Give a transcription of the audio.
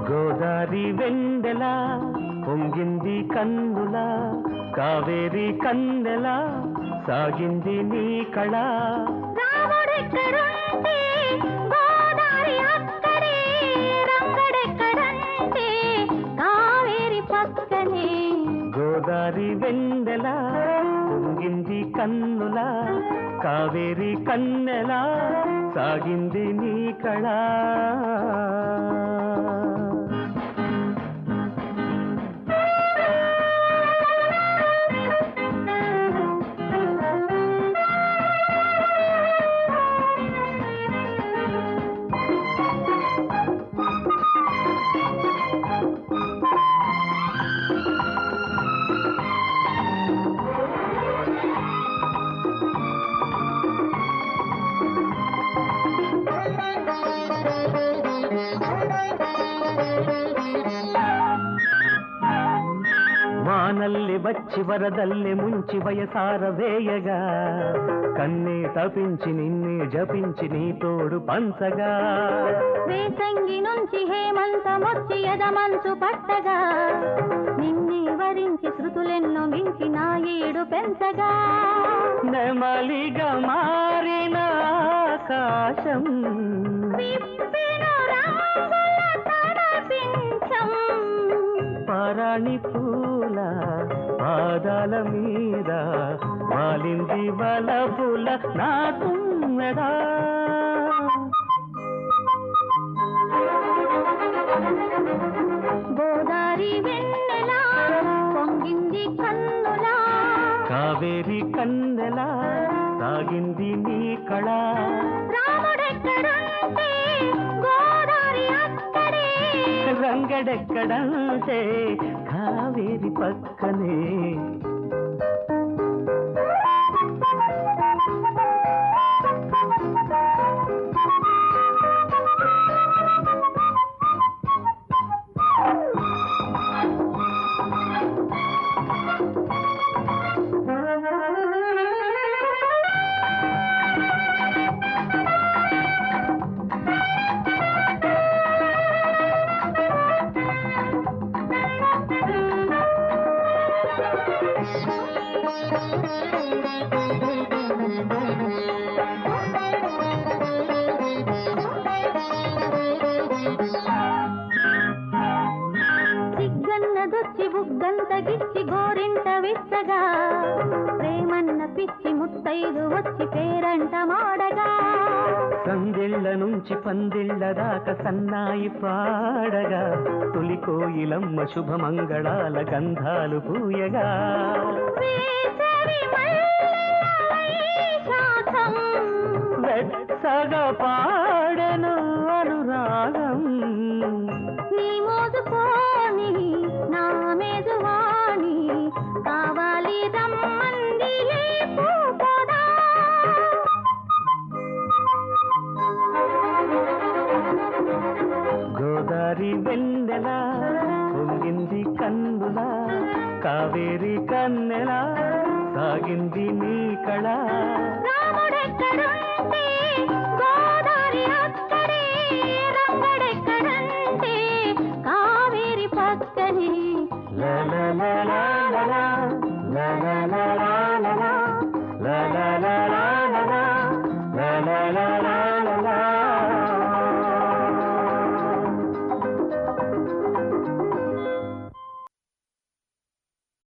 గోదారి వెందెల పొంగింది కన్నుల కావేరి కన్నెల సాగింది నీ కళ గోదారి వెందెల పొంగింది కన్నుల కావేరి కన్నెల సాగింది నీ కళ వానల్లి వచ్చి వరదల్లి ముంచి వయసార వేయగా కన్నే తపించి నిన్నే జపించి నీ తోడు పంచగా వేసంగి నుంచి హేమంతమొచ్చి ఎదమంచు పట్టగా నిన్నే వరించి శృతులెన్నో మించి నా ఏడు పెంచగా నెమలిగా మారిన ఆకాశం పరాణి పూల పాదాల మీద వాలింది వలపుల నా తుమ్మెదా గోదారి వెన్నెల పొంగింది కన్నుల కావేరి కన్నెల సాగింది నీ కళ రాముడెక్కడంటే గోదారి అక్కడే రంగడెక్కడంటే కావేరి పక్కనే సిగ్గన్నదొచ్చి బుగ్గంతగిచ్చి గోరింట విచ్చగా ప్రేమన్న పిచ్చి ముత్తైదు వచ్చి పేరంట మాడగా సందిళ్ళ నుంచి పందిళ్ళ దాకా సన్నాయి పాడగా తొలి కోయిలమ్మ శుభమంగళాల గంధాలు పూయగా వెచ్చగా పాడెను అనురాగం నీ మోదుకోని నా మేజువాణి కావాలి రమ్మంది పూపదా గోదారి వెన్నెల పొంగింది కన్నుల కావేరి కన్నెల సాగింది నీ కళ రాముడెక్కడంటే గోదారి అక్కడే రంగడెక్కడంటే కావేరి పక్కనే లా లా లా లా లా